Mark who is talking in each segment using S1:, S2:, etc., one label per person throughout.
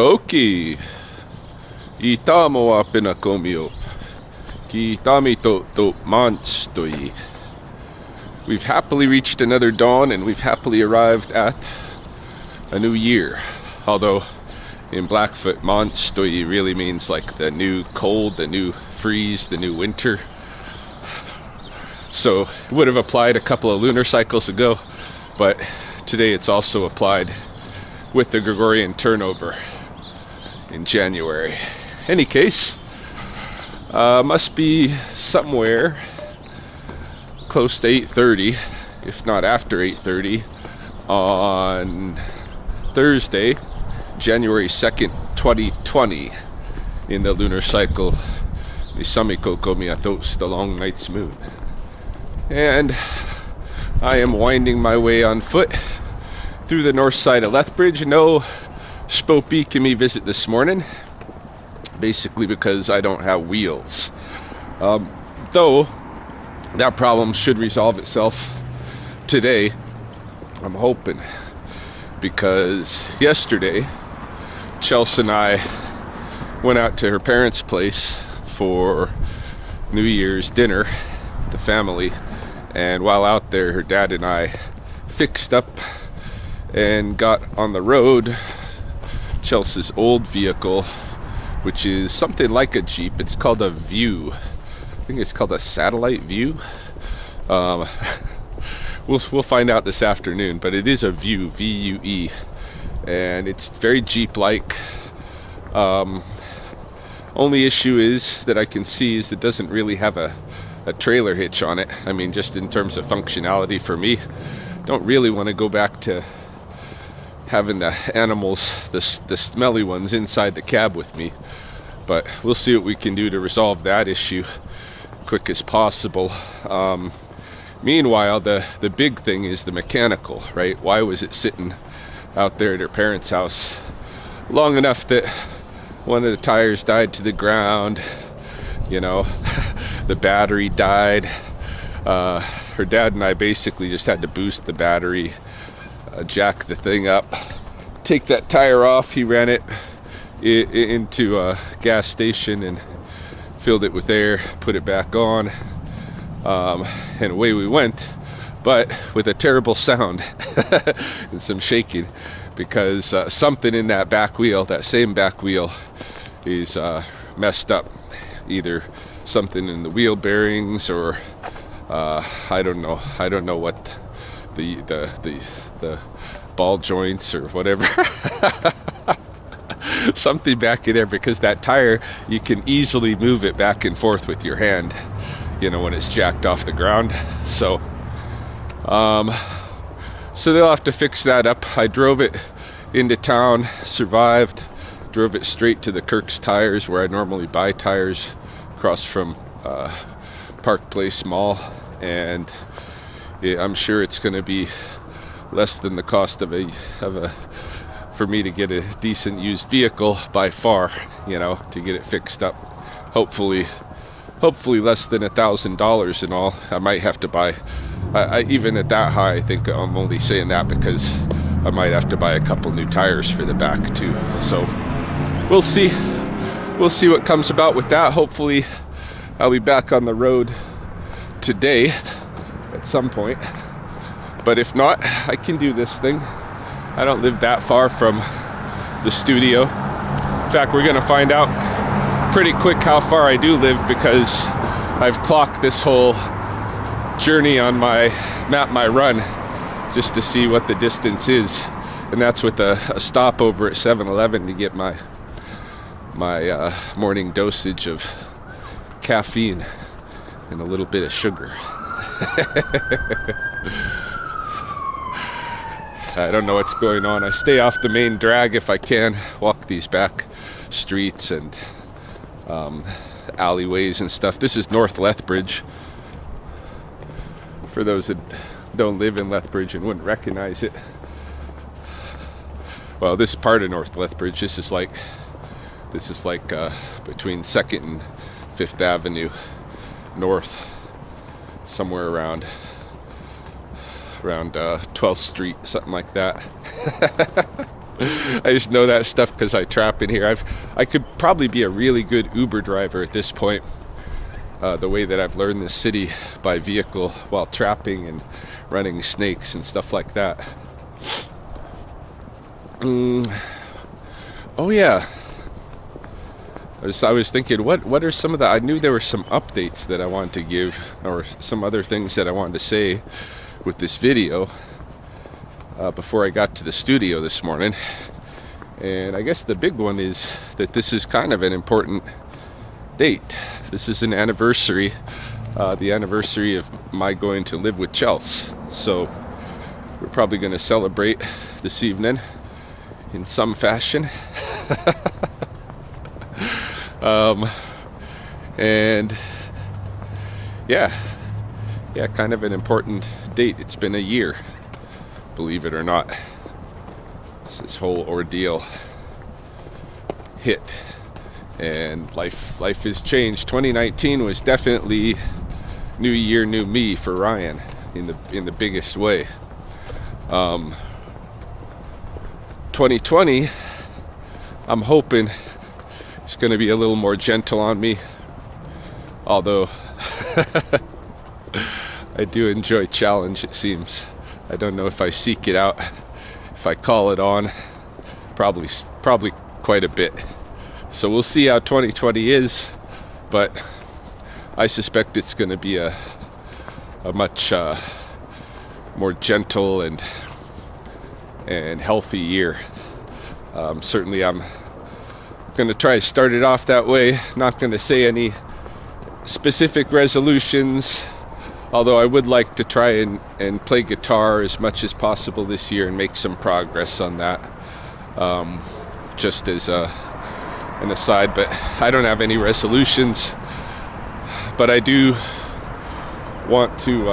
S1: Oki, I tamo a pina commute. Ki tami to manstoi. We've happily reached another dawn, and we've happily arrived at a new year. Although in Blackfoot, manstoi really means like the new cold, the new freeze, the new winter. So it would have applied a couple of lunar cycles ago, but today it's also applied with the Gregorian turnover in January. Any case, must be somewhere close to 8:30, if not after 8:30, on Thursday, January 2nd, 2020, in the lunar cycle, Misamiko Komiatos, the long night's moon. And I am winding my way on foot through the north side of Lethbridge. No Spopikimi visit this morning, basically because I don't have wheels. Though that problem should resolve itself today, I'm hoping, because yesterday Chelsea and I went out to her parents' place for New Year's dinner with the family, and while out there her dad and I fixed up and got on the road Chelsea's old vehicle, which is something like a Jeep. It's called a Vue. I think it's called a satellite Vue. We'll find out this afternoon, but it is a Vue, V-U-E, and it's very Jeep-like. Only issue is that I can see is it doesn't really have a trailer hitch on it. I mean, just in terms of functionality for me, don't really want to go back to having the animals, the smelly ones, inside the cab with me. But we'll see what we can do to resolve that issue quick as possible. Meanwhile, the big thing is the mechanical, right? Why was it sitting out there at her parents' house long enough that one of the tires died to the ground, you know, the battery died. Her dad and I basically just had to boost the battery, jack the thing up, take that tire off. He ran it into a gas station and filled it with air, put it back on, and away we went, but with a terrible sound and some shaking, because something in that back wheel, that same back wheel, is messed up. Either something in the wheel bearings, or I don't know what the ball joints or whatever. Something back in there, because that tire, you can easily move it back and forth with your hand, you know, when it's jacked off the ground. So they'll have to fix that up. I drove it into town, survived, drove it straight to the Kirk's Tires, where I normally buy tires, across from Park Place Mall, and I'm sure it's going to be less than the cost of a for me to get a decent used vehicle by far, you know, to get it fixed up. Hopefully less than $1,000 in all. I might have to buy, I even at that high, I think I'm only saying that because I might have to buy a couple new tires for the back too. So we'll see what comes about with that. Hopefully I'll be back on the road today at some point, but if not, I can do this thing. I don't live that far from the studio. In fact, we're gonna find out pretty quick how far I do live, because I've clocked this whole journey on my Map My Run just to see what the distance is, and that's with a stopover at 7-Eleven to get my morning dosage of caffeine and a little bit of sugar. I don't know what's going on. I stay off the main drag if I can, walk these back streets and alleyways and stuff. This is North Lethbridge. For those that don't live in Lethbridge and wouldn't recognize it, well, this part of North Lethbridge, this is like between 2nd and 5th Avenue North, somewhere around 12th Street, something like that. I just know that stuff because I trap in here. I could probably be a really good Uber driver at this point. The way that I've learned this city by vehicle while trapping and running snakes and stuff like that. Oh yeah. I was thinking, what are some of the... I knew there were some updates that I wanted to give, or some other things that I wanted to say with this video before I got to the studio this morning. And I guess the big one is that this is kind of an important date. This is an anniversary, the anniversary of my going to live with Chelsea. So we're probably going to celebrate this evening in some fashion. And yeah, kind of an important date. It's been a year, believe it or not. This whole ordeal hit, and life has changed. 2019 was definitely new year, new me for Ryan in the biggest way. 2020, I'm hoping it's going to be a little more gentle on me, although I do enjoy challenge, it seems. I don't know if I seek it out, if I call it on, probably quite a bit. So we'll see how 2020 is, but I suspect it's going to be a much more gentle and healthy year. Certainly I'm going to try to start it off that way. Not going to say any specific resolutions, although I would like to try and play guitar as much as possible this year and make some progress on that, just as an aside. But I don't have any resolutions, but I do want to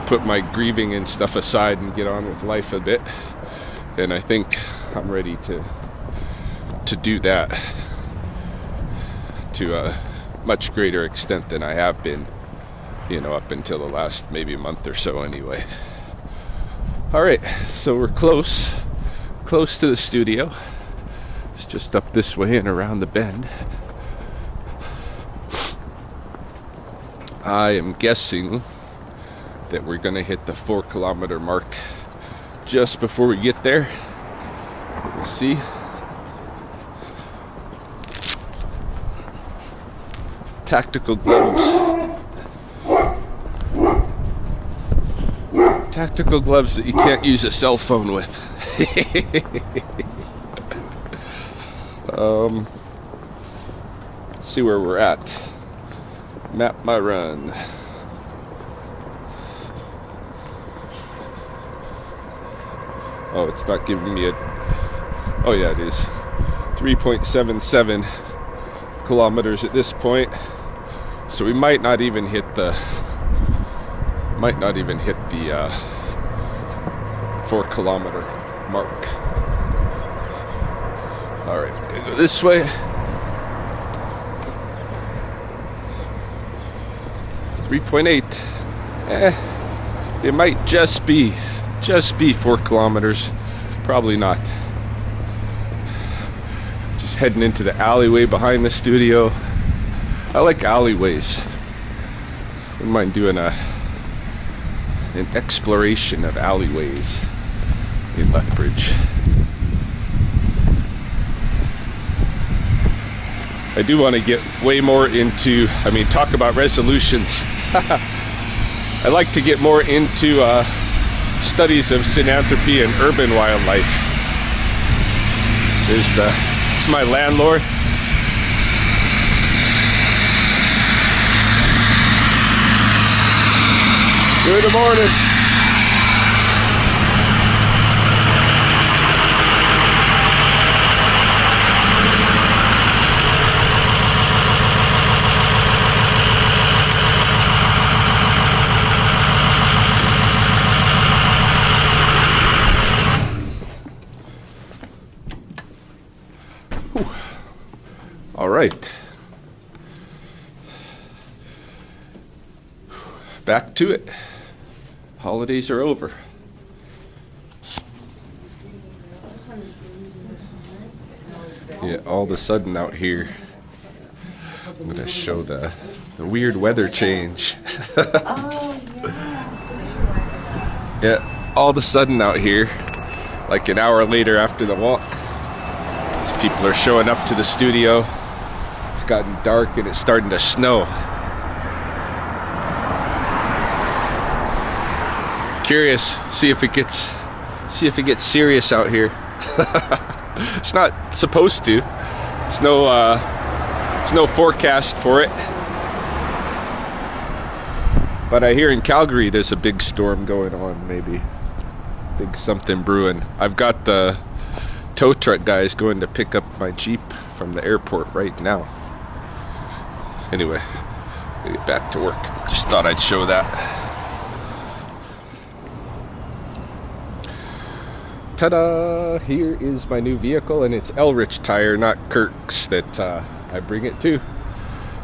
S1: put my grieving and stuff aside and get on with life a bit, and I think I'm ready to do that to a much greater extent than I have been, up until the last maybe month or so anyway. All right, so we're close to the studio. It's just up this way and around the bend. I am guessing that we're gonna hit the 4-kilometer mark just before we get there. We'll see. Tactical gloves. Tactical gloves that you can't use a cell phone with. Let's see where we're at. Map my run. Oh, it's not giving me oh yeah, it is 3.77 kilometers at this point. So we might not even hit the 4-kilometer mark. All right, gonna go this way. 3.8. It might just be 4 kilometers. Probably not. Just heading into the alleyway behind the studio. I like alleyways. Wouldn't mind doing an exploration of alleyways in Lethbridge. I do want to get way more into, talk about resolutions. I like to get more into studies of synanthropy and urban wildlife. It's my landlord. Good morning. All right. Back to it. Holidays are over. Yeah, all of a sudden out here, I'm gonna show the weird weather change. Yeah, all of a sudden out here, like an hour later after the walk, these people are showing up to the studio. It's gotten dark and it's starting to snow. Curious, see if it gets serious out here. It's not supposed to. There's no forecast for it. But I hear in Calgary there's a big storm going on, maybe. Big something brewing. I've got the tow truck guys going to pick up my Jeep from the airport right now. Anyway, I'll get back to work. Just thought I'd show that. Ta-da! Here is my new vehicle, and it's Elrich tire, not Kirk's, that I bring it to.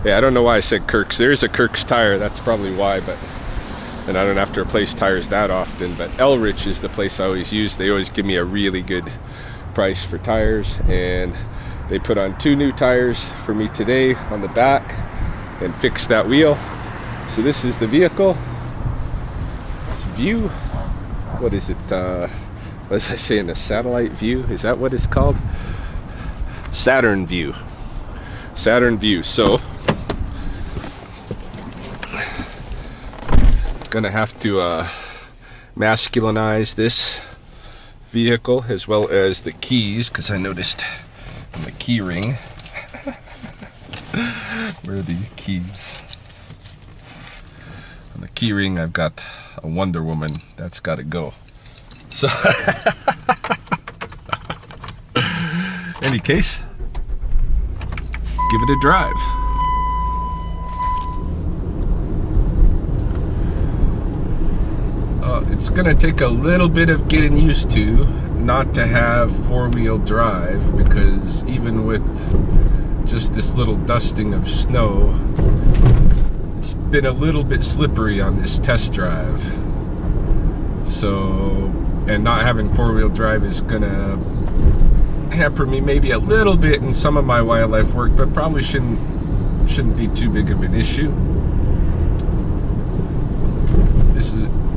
S1: Yeah, I don't know why I said Kirk's. There is a Kirk's tire, that's probably why, and I don't have to replace tires that often, but Elrich is the place I always use. They always give me a really good price for tires, and they put on 2 new tires for me today on the back and fixed that wheel. So this is the vehicle. It's Vue. What is it? What was I saying? A satellite view? Is that what it's called? Saturn Vue. Saturn Vue. So gonna have to masculinize this vehicle as well as the keys, because I noticed on the key ring where are the keys? On the key ring I've got a Wonder Woman. That's got to go. So any case, give it a drive. It's gonna take a little bit of getting used to not to have 4-wheel drive, because even with just this little dusting of snow, it's been a little bit slippery on this test drive. So, and not having 4-wheel drive is gonna hamper me maybe a little bit in some of my wildlife work, but probably shouldn't be too big of an issue.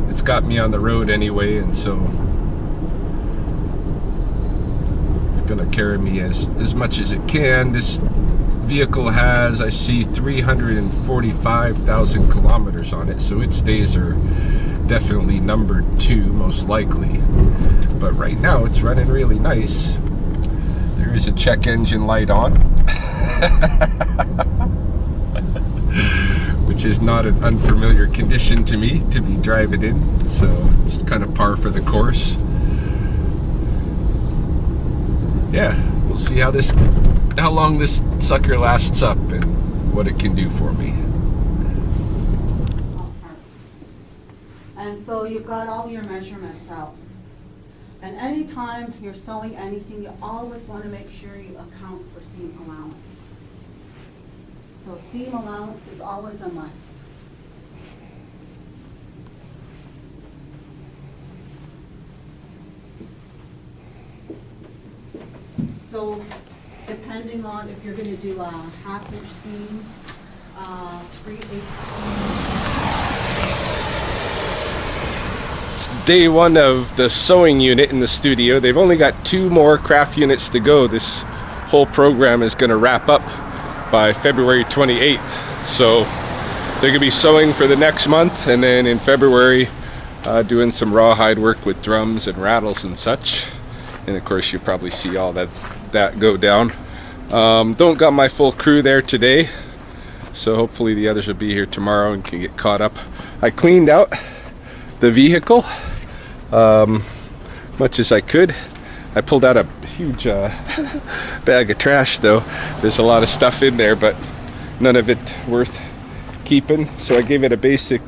S1: It's got me on the road anyway, and so it's gonna carry me as much as it can. This vehicle has, I see, 345,000 kilometers on it, so its days are definitely numbered too, most likely. But right now it's running really nice. There is a check engine light on, which is not an unfamiliar condition to me to be driving in, so it's kind of par for the course. Yeah, we'll see how long this sucker lasts up and what it can do for me.
S2: And so you've got all your measurements out. And anytime you're sewing anything, you always want to make sure you account for seam allowance. So seam allowance is always a must. So depending on if you're going to do a 1/2-inch seam, 3/8 seam.
S1: It's day 1 of the sewing unit in the studio. They've only got 2 more craft units to go. This whole program is going to wrap up by February 28th. So they're going to be sewing for the next month, and then in February doing some rawhide work with drums and rattles and such. And of course you'll probably see all that go down. Don't got my full crew there today, so hopefully the others will be here tomorrow and can get caught up. I cleaned out the vehicle much as I could. I pulled out a huge bag of trash though. There's a lot of stuff in there, but none of it worth keeping. So I gave it a basic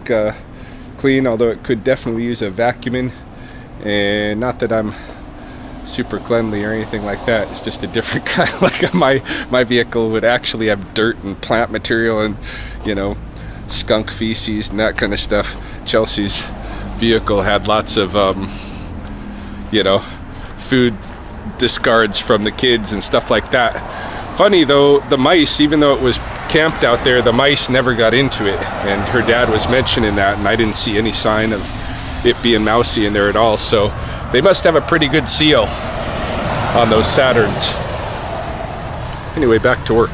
S1: clean, although it could definitely use a vacuuming. And not that I'm super cleanly or anything like that. It's just a different kind. Like my vehicle would actually have dirt and plant material and, you know, skunk feces and that kind of stuff. Chelsea's vehicle had lots of, you know, food discards from the kids and stuff like that. Funny though, the mice, even though it was camped out there, the mice never got into it, and her dad was mentioning that, and I didn't see any sign of it being mousy in there at all. So they must have a pretty good seal on those Saturns. Anyway, back to work.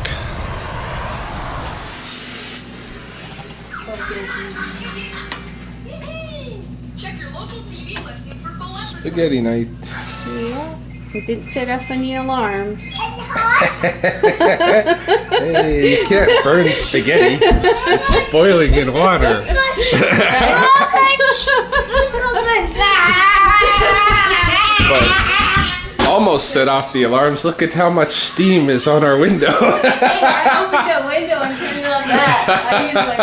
S3: Check your local TV listings for full episodes.
S1: Spaghetti night.
S4: Yeah. We didn't set off any alarms.
S1: Hey, you can't burn spaghetti. It's boiling in water. But almost set off the alarms. Look at how much steam is on our window.
S4: I opened the window and turned it on that. I used my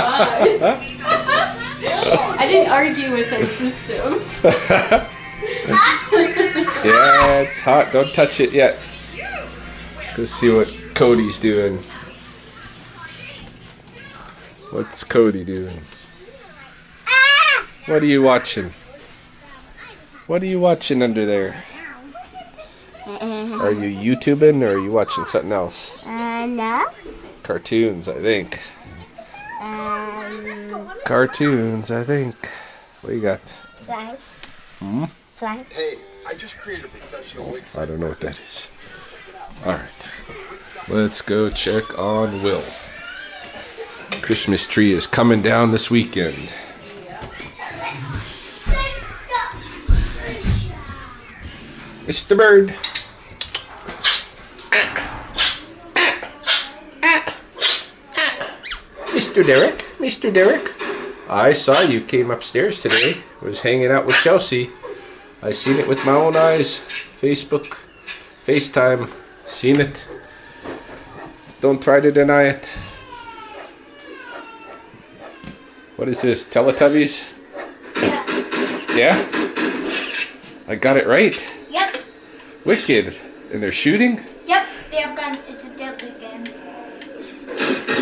S4: mind. I didn't argue with her system.
S1: Yeah, it's hot. Don't touch it yet. Let's go see what Cody's doing. What's Cody doing? What are you watching? What are you watching under there? Are you YouTubing or are you watching something else?
S5: No.
S1: Cartoons, I think. Cartoons, I think. What do you got?
S5: Slime.
S1: Hmm?
S5: Slime.
S6: Hey, I just created a professional website.
S1: I don't know what that is. Alright. Let's go check on Will. Christmas tree is coming down this weekend. Mr. Bird. Mr. Derek. Mr. Derek. I saw you came upstairs today. Was hanging out with Chelsea. I seen it with my own eyes. Facebook, FaceTime, seen it. Don't try to deny it. What is this, Teletubbies? Yeah? I got it right?
S5: Yep.
S1: Wicked. And they're shooting?
S5: Yep. They have gone. It's a deadly game.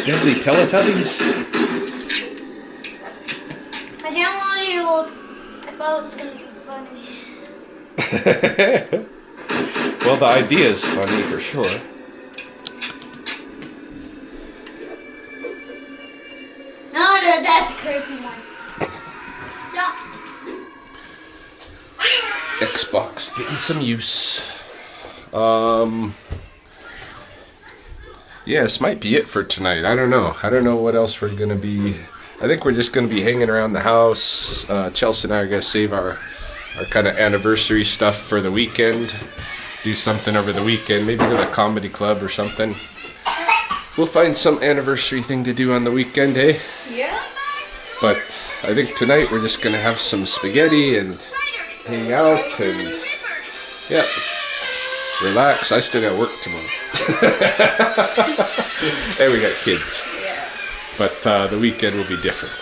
S1: Deadly Teletubbies?
S5: I didn't want you to look. I thought it was going to be funny.
S1: Well, the idea is funny for sure.
S5: No, that's a creepy one. Stop.
S1: Xbox getting some use. Yeah, this might be it for tonight. I don't know. I don't know what else we're gonna be. I think we're just gonna be hanging around the house. Chelsea and I are gonna save our kind of anniversary stuff for the weekend. Do something over the weekend. Maybe go to the comedy club or something. We'll find some anniversary thing to do on the weekend, eh?
S4: Yeah.
S1: But I think tonight we're just gonna have some spaghetti and hang out and yeah, relax. I still got work tomorrow. And we got kids.
S4: Yeah.
S1: But the weekend will be different.